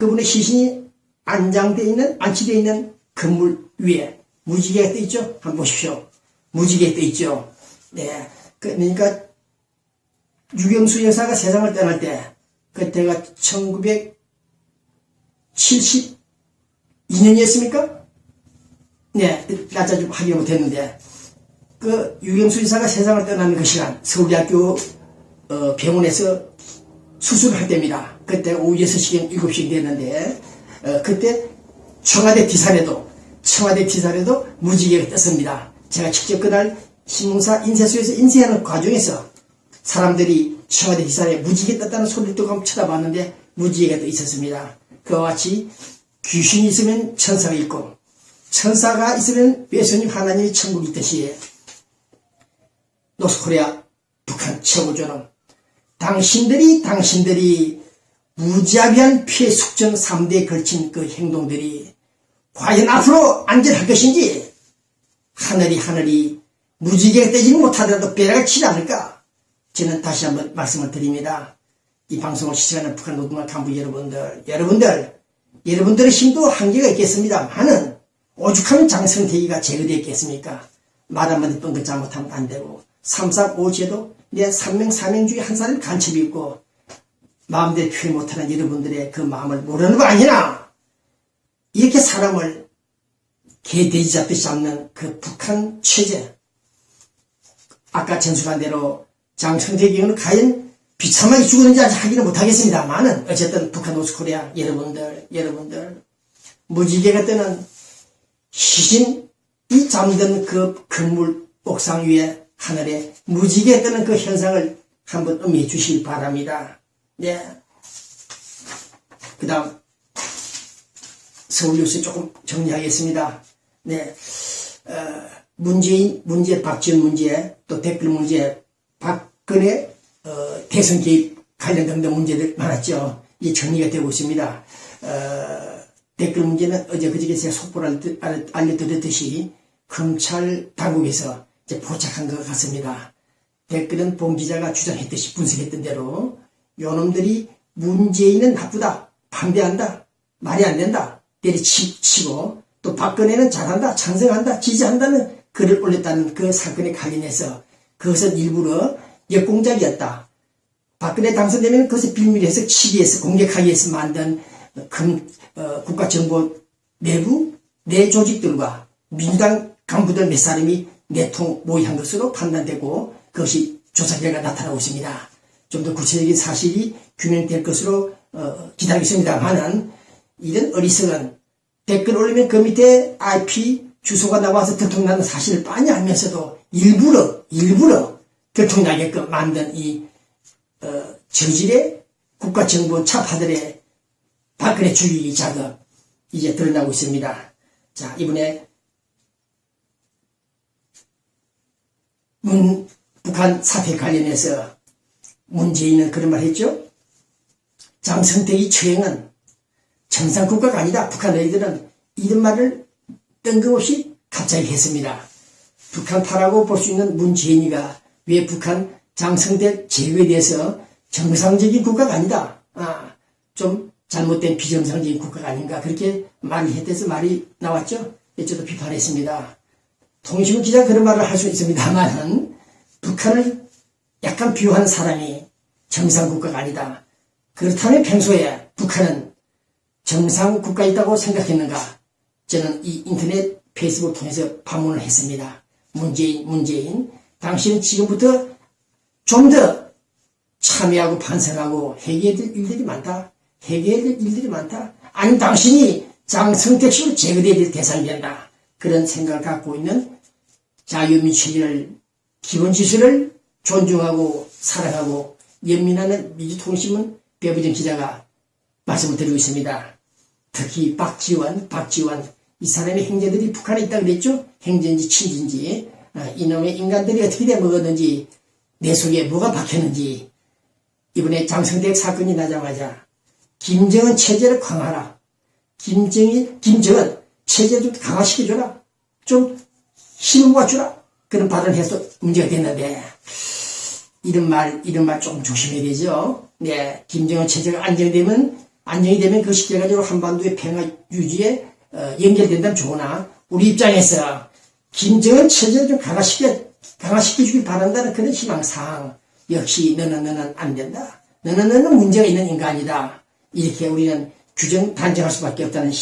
그분의 시신이 안치되어 있는 건물 위에 무지개가 떠 있죠? 한번 보십시오. 무지개가 떠 있죠? 네. 그러니까 유경수 여사가 세상을 떠날 때, 그때가 1972년이었습니까? 네. 날짜 좀 확인 못했는데, 그 유경수 여사가 세상을 떠나는 그 시간, 서울대학교 병원에서 수술을 할 때입니다. 그때 오후 6시경 7시경 됐는데, 그때 청와대 D사례도 무지개가 떴습니다. 제가 직접 그날 신문사 인쇄소에서 인쇄하는 과정에서 사람들이 청와대 D사례에 무지개 떴다는 소리를 듣고 한번 쳐다봤는데 무지개가 떠 있었습니다. 그와 같이 귀신이 있으면 천사가 있고, 천사가 있으면 예수님 하나님이 천국이 있듯이 노스코리아 북한 최고조는 당신들이 무자비한 피해 숙청 3대에 걸친 그 행동들이 과연 앞으로 안전할 것인지, 하늘이 무지개가 뜨지는 못하더라도 벼락을 치지 않을까? 저는 다시 한번 말씀을 드립니다. 이 방송을 시청하는 북한 노동당 간부 여러분들의 힘도 한계가 있겠습니다만은 오죽하면 장성택이가 제거되었겠습니까? 말 한마디 뻥긋 잘못하면 안 되고, 3.3.5 제도, 내 3명 4명 중에 한 사람이 간첩이 있고, 마음대로 표현 못하는 여러분들의 그 마음을 모르는 거 아니나? 이렇게 사람을 개돼지 잡듯이 잡는 그 북한 체제. 아까 전술한 대로 장성택의 경우는 과연 비참하게 죽었는지 아직 확인을 못하겠습니다만은, 어쨌든 북한 노스코리아 여러분들, 무지개가 뜨는 시신이 잠든 그 건물 옥상 위에 하늘에 무지개 뜨는 그 현상을 한번 음미해 주시기 바랍니다. 네. 그 다음, 서울 뉴스 조금 정리하겠습니다. 네. 박지원 문제, 또 댓글 문제, 박근혜, 대선 개입 관련 등등 문제들 많았죠. 이제 정리가 되고 있습니다. 댓글 문제는 그저께 제가 속보를 알려드렸듯이 검찰 당국에서 이제 포착한 것 같습니다. 댓글은 봉 기자가 주장했듯이 분석했던 대로 요놈들이 문재인은 나쁘다, 반대한다, 말이 안 된다, 때리치고 또 박근혜는 잘한다, 찬성한다, 지지한다는 글을 올렸다는 그 사건에 관련해서 그것은 일부러 역공작이었다. 박근혜 당선되면 그것을 빌미해서 치기해서 공격하기 위해서 만든 국가정보 내부 내 조직들과 민주당 간부들 몇 사람이 내통 모의한 것으로 판단되고 그것이 조사 결과 나타나고 있습니다. 좀 더 구체적인 사실이 규명될 것으로 기다리겠습니다만은 이런 어리석은 댓글 올리면 그 밑에 IP 주소가 나와서 들통나는 사실을 빤히 알면서도 일부러 들통나게끔 만든 이 저질의 국가정보 차파들의 박근혜 죽이기 작업 이제 드러나고 있습니다. 자, 이번에 북한 사태 관련해서 문재인은 그런 말 했죠. 장성택이 처형은 정상국가가 아니다. 북한 너희들은 이런 말을 뜬금없이 갑자기 했습니다. 북한파라고 볼 수 있는 문재인이가 왜 북한 장성택 제거에 대해서 정상적인 국가가 아니다. 좀 잘못된 비정상적인 국가가 아닌가 그렇게 말을 했대서 말이 나왔죠. 저도 비판했습니다. 통신문 기자 그런 말을 할 수 있습니다만은 북한을 약간 비호하는 사람이 정상국가가 아니다. 그렇다면 평소에 북한은 정상국가이다고 생각했는가? 저는 이 인터넷 페이스북을 통해서 반문을 했습니다. 문재인 당신은 지금부터 좀 더 참여하고 반성하고 해결해야 될 일들이 많다. 아니 당신이 장성택 씨로 제거돼야 될 대상이 된다. 그런 생각을 갖고 있는 자유민주주의를 기본 지수를 존중하고 사랑하고 연민하는 민주통신문 배부정 기자가 말씀을 드리고 있습니다. 특히 박지원 이 사람의 행제들이 북한에 있다 그랬죠. 행제인지 친지인지 이놈의 인간들이 어떻게 돼 먹었는지 내 속에 뭐가 박혔는지 이번에 장성택 사건이 나자마자 김정은 체제를 강화하라. 김정은 체제를 좀 강화시켜줘라. 좀 힘을 모아주라. 그런 발언을 해서 문제가 됐는데 이런 말 좀 조심해야 되죠. 네, 김정은 체제가 안정되면 안정이 되면 그것이 결과적으로 한반도의 평화 유지에 연결된다면 좋으나 우리 입장에서 김정은 체제를 좀 강화시켜주길 바란다는 그런 희망사항. 역시 너는 안 된다. 너는 문제가 있는 인간이다. 이렇게 우리는 단정할 수밖에 없다는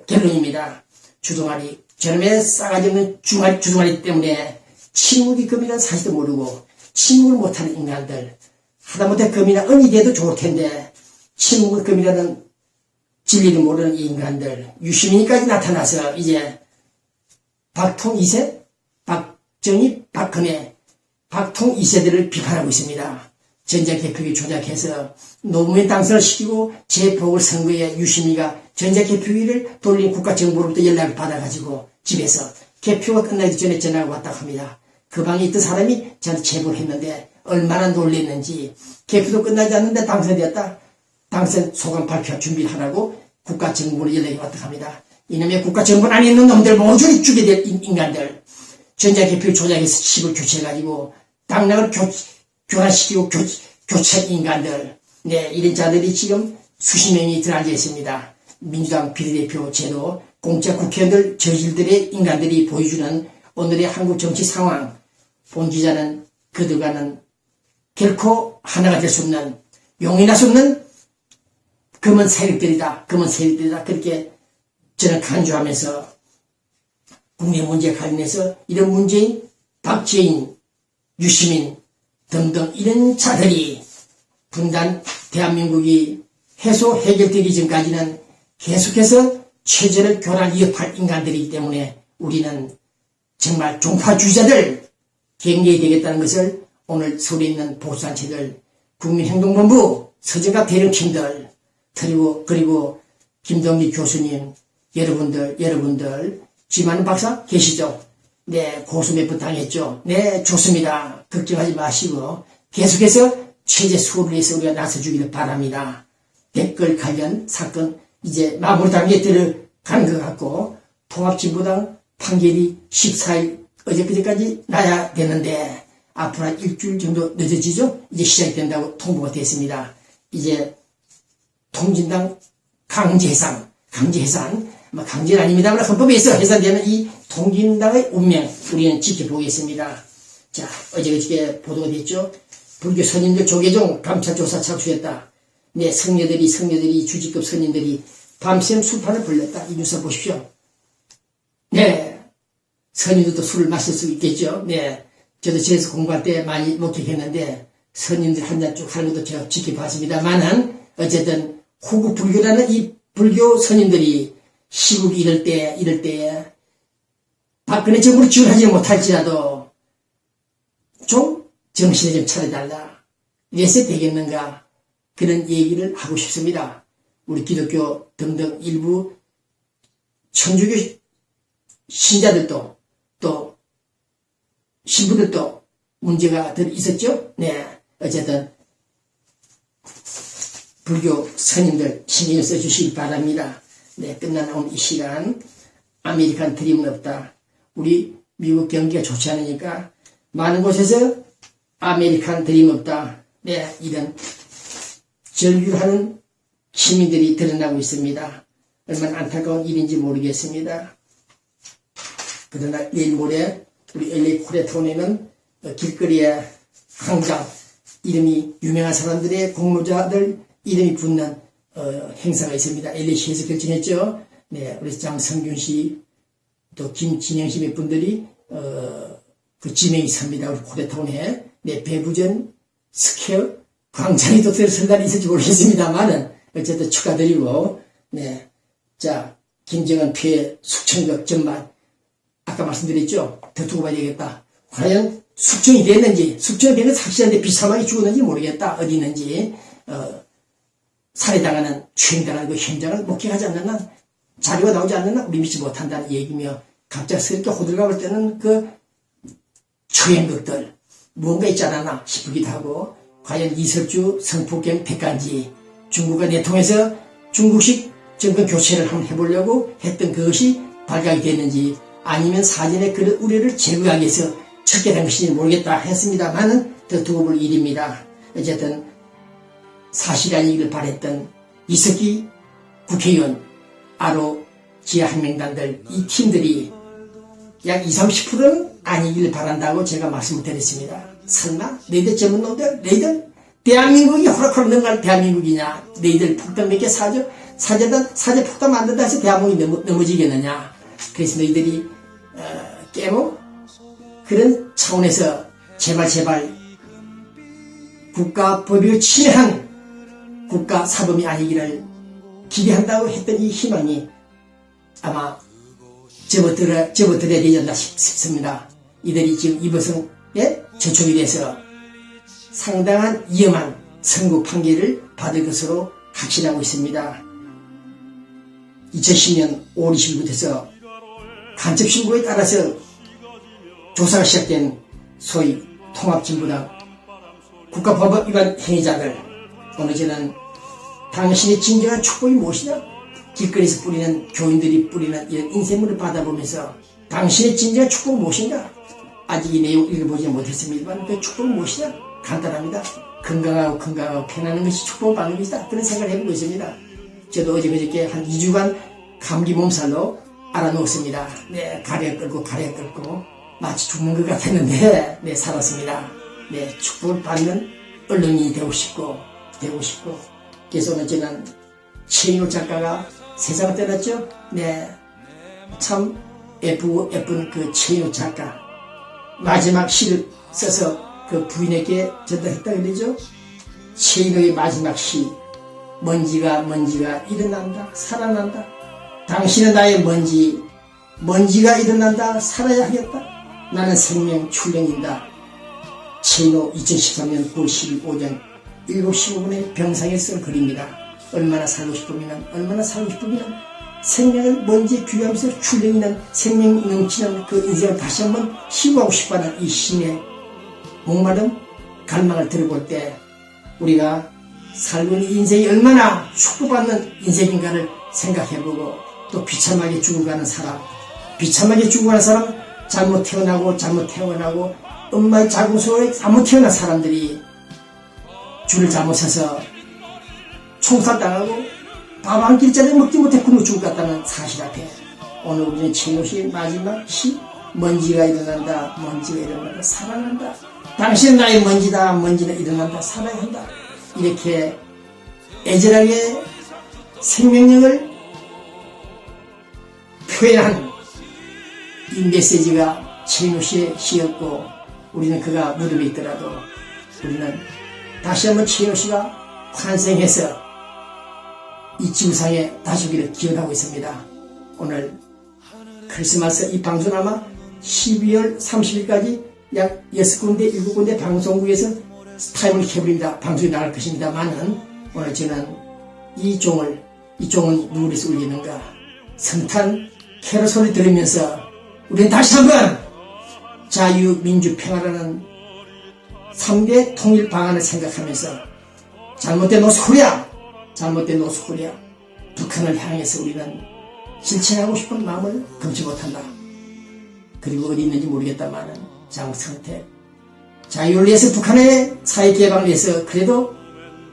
결론입니다. 주둥아리, 저놈의 싸가지 없는 주둥아리 때문에 침묵이 금이라는 사실도 모르고 침묵을 못하는 인간들, 하다못해 금이나 은이 돼도 좋을 텐데 침묵을 금이라는 진리를 모르는 이 인간들, 유시민이까지 나타나서 이제 박통 2세, 박정희, 박근혜, 박통 2세들을 비판하고 있습니다. 전자개표기 조작해서 노무현 당선을 시키고 재보궐선거에 유시민이가 전자개표기를 돌린 국가정보로부터 연락을 받아가지고 집에서 개표가 끝나기 전에 전화가 왔다고 합니다. 그 방에 있던 사람이 저한테 제보를 했는데 얼마나 놀랐는지, 개표도 끝나지 않는데 당선되었다. 당선 소감 발표 준비를 하라고 국가정보로 연락이 왔다고 합니다. 이놈의 국가정보 안에 있는 놈들 모조리 죽게 될 인간들, 전자개표 조작해서 칩을 교체해가지고 당락을 교란시키고 교체한 인간들, 네, 이런 자들이 지금 수십 명이 들어앉아 있습니다. 민주당 비례대표 제도, 공짜 국회의원들, 저질들의 인간들이 보여주는 오늘의 한국 정치 상황, 본 기자는 그들과는 결코 하나가 될 수 없는, 용인할 수 없는 검은 세력들이다. 그렇게 저는 간주하면서 국내 문제에 관련해서 이런 문제인 박지인, 유시민 등등 이런 자들이 분단 대한민국이 해결되기 전까지는 계속해서 체제를 교란 위협할 인간들이기 때문에 우리는 정말 종파주의자들 경계해야 되겠다는 것을 오늘 서울에 있는 보수단체들, 국민행동본부, 서정갑 대령팀들, 그리고 김동기 교수님, 여러분들, 지만은 박사 계시죠? 네, 고소 몇 번 당했죠? 네, 좋습니다. 걱정하지 마시고 계속해서 체제 수호를 위해서 우리가 나서주기를 바랍니다. 댓글 관련 사건 이제 마무리 단계에 들어가는 것 같고, 통합진보당 판결이 14일 어제까지 나야 되는데 앞으로 한 일주일 정도 늦어지죠? 이제 시작이 된다고 통보가 됐습니다. 이제 통진당 강제해산, 강제는 아닙니다만 헌법에서 해산되는 이 통진당의 운명 우리는 지켜보겠습니다. 자, 어저께 보도가 됐죠? 불교 선임들 조계종 감찰조사 착수했다. 네, 성녀들이 주지급 선임들이 밤샘 술판을 불렸다. 이 뉴스 보십시오. 네, 선임들도 술을 마실 수 있겠죠. 네, 저도 집에서 공부할 때 많이 목격했는데 선임들 한 잔 쭉 하는 것도 제가 지켜봤습니다만은 어쨌든 후국 불교라는 이 불교 선임들이 시국이 이럴 때 박근혜 정부를 지원하지 못할지라도 좀 정신을 좀 차려달라. 이래서 되겠는가? 그런 얘기를 하고 싶습니다. 우리 기독교 등등 일부 천주교 신자들도 또 신부들도 문제가 들 있었죠? 네. 어쨌든 불교 스님들 신경 써주시기 바랍니다. 네, 끝난 오늘 이 시간 아메리칸 드림은 없다. 우리 미국 경기가 좋지 않으니까 많은 곳에서 아메리칸 드림 없다. 네, 이런 절규하는 시민들이 드러나고 있습니다. 얼마나 안타까운 일인지 모르겠습니다. 그러나 내일 모레 우리 LA 코리아타운에는 길거리에 항장, 이름이 유명한 사람들의 공로자들 이름이 붙는 행사가 있습니다. LA시에서 결정했죠. 네, 우리 장성균 씨, 또 김진영 씨 몇 분들이 그 지명이 섭니다. 우리 코리아타운에. 네, 배부전 스퀘어 광장이 또 들어설 날이 있을지 모르겠습니다만은 어쨌든 축하드리고, 네, 자, 김정은 피해 숙청적 전말 아까 말씀드렸죠. 더 두고 봐야 되겠다. 과연 숙청이 됐는지, 숙청이 된 건 확실한데 비참하게 죽었는지 모르겠다. 어디 있는지. 살해당하는, 추행당하는 그 현장을 목격하지 않는 한, 자료가 나오지 않는 한 우리 믿지 못한다는 얘기며, 갑작스럽게 호들갑 을 때는 그 추행극들, 무언가 있지 않았나 싶기도 하고, 과연 이석주 성폭행 백간지, 중국과 내통해서 중국식 정권 교체를 한번 해보려고 했던 그것이 발각이 됐는지, 아니면 사전에 그런 우려를 제거하기 위해서 척결한 것인지 모르겠다 했습니다만은 더 두고 볼 일입니다. 어쨌든 사실이 아니기를 바랬던 이석기 국회의원, 아로 지하 한명단들 이 팀들이 약 20, 30%는 아니길 바란다고 제가 말씀을 드렸습니다. 설마 너희들 젊은 놈들, 너희들 대한민국이 호락호락 넘어갈 대한민국이냐, 너희들 폭탄 몇 개 사제 폭탄 만든다 해서 대한민국이 넘어지겠느냐. 그래서 너희들이 깨고 그런 차원에서 제발 국가법을 침해한 국가사범이 아니기를 기대한다고 했던 이 희망이 아마 접어들어야 되지 않나 싶습니다. 이들이 지금 이보성에 저촉이 돼서 상당한 위험한 선고 판결을 받을 것으로 확신하고 있습니다. 2010년 5월 20일부터 간첩신고에 따라서 조사가 시작된 소위 통합진보당 국가법 위반 행위자들, 오늘 저는 당신의 진정한 축복이 무엇이냐? 길거리에서 뿌리는 교인들이 뿌리는 이런 인쇄물을 받아보면서 당신의 진정한 축복은 무엇인가? 아직 이 내용 읽어보지 못했습니다만 그 축복은 무엇이냐? 간단합니다. 건강하고 편안한 것이 축복을 받는 것이다. 그런 생각을 해보고 있습니다. 저도 어저께 한 2주간 감기 몸살로 알아놓았습니다. 네, 가래 끓고 마치 죽는 것 같았는데 네, 살았습니다. 네, 축복을 받는 언론인이 되고 싶고 그래서 오늘 저는 최인호 작가가 세상을 떠났죠. 네, 참 예쁜 그 최인호 작가 마지막 시를 써서 그 부인에게 전달했다 그러죠. 최인호의 마지막 시, 먼지가 일어난다 살아난다. 당신은 나의 먼지가 일어난다 살아야 하겠다. 나는 생명 출렁인다. 최인호 2013년 9월 10일 오전 7시 5분에 병상에 쓴 글입니다. 얼마나 살고 싶으면 생명을 먼지에 비교하면서 출렁이는 생명 넘치는 그 인생을 다시 한번 희구하고 싶어하는 이 신의 목마른 갈망을 들어볼 때 우리가 살고 있는 인생이 얼마나 축복받는 인생인가를 생각해보고 또 비참하게 죽어가는 사람 잘못 태어나고 엄마의 자궁속에 잘못 태어난 사람들이 줄을 잘못 서서 총살당하고 밥 한 끼짜리 먹지 못해 굶어 죽을 것 같다는 사실 앞에 오늘 우리는 최인호 씨의 마지막 시 먼지가 일어난다 살아난다. 당신은 나의 먼지는 일어난다 살아야 한다. 이렇게 애절하게 생명력을 표현한 이 메시지가 최인호 씨의 시였고 우리는 그가 무덤에 있더라도 우리는 다시 한번 최인호 씨가 환생해서 이 지구상에 다시 오기를 기원하고 있습니다. 오늘 크리스마스 이 방송 아마 12월 30일까지 약 6군데 7군데 방송국에서 타임을 해버립니다. 방송이 나갈 것입니다만은 오늘 저는 이 종은 누구에서 울리는가 성탄 캐롤 소리 들으면서 우리는 다시 한번 자유, 민주, 평화라는 3대 통일 방안을 생각하면서 잘못된 노스코리아 북한을 향해서 우리는 실천하고 싶은 마음을 금치 못한다. 그리고 어디 있는지 모르겠다마는 장성택 자유를 위해서 북한의 사회개방을 위해서 그래도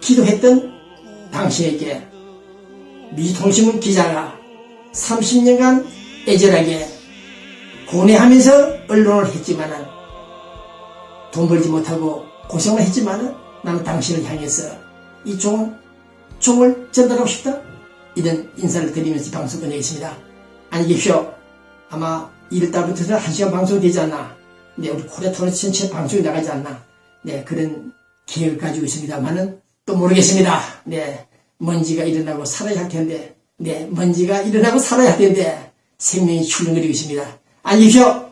기도했던 당신에게 미통신문 기자가 30년간 애절하게 고뇌하면서 언론을 했지만은 돈 벌지 못하고 고생을 했지만은 나는 당신을 향해서 이 종을 전달하고 싶다. 이런 인사를 드리면서 이 방송 끝내겠습니다. 안녕히 계십시오. 아마 1월달부터는 1시간 방송 되지 않나. 네, 우리 코리아 토론 전체 방송이 나가지 않나. 네, 그런 계획을 가지고 있습니다만은 또 모르겠습니다. 네, 먼지가 일어나고 살아야 할 텐데, 생명이 출렁거리고 있습니다. 안녕히 계십시오.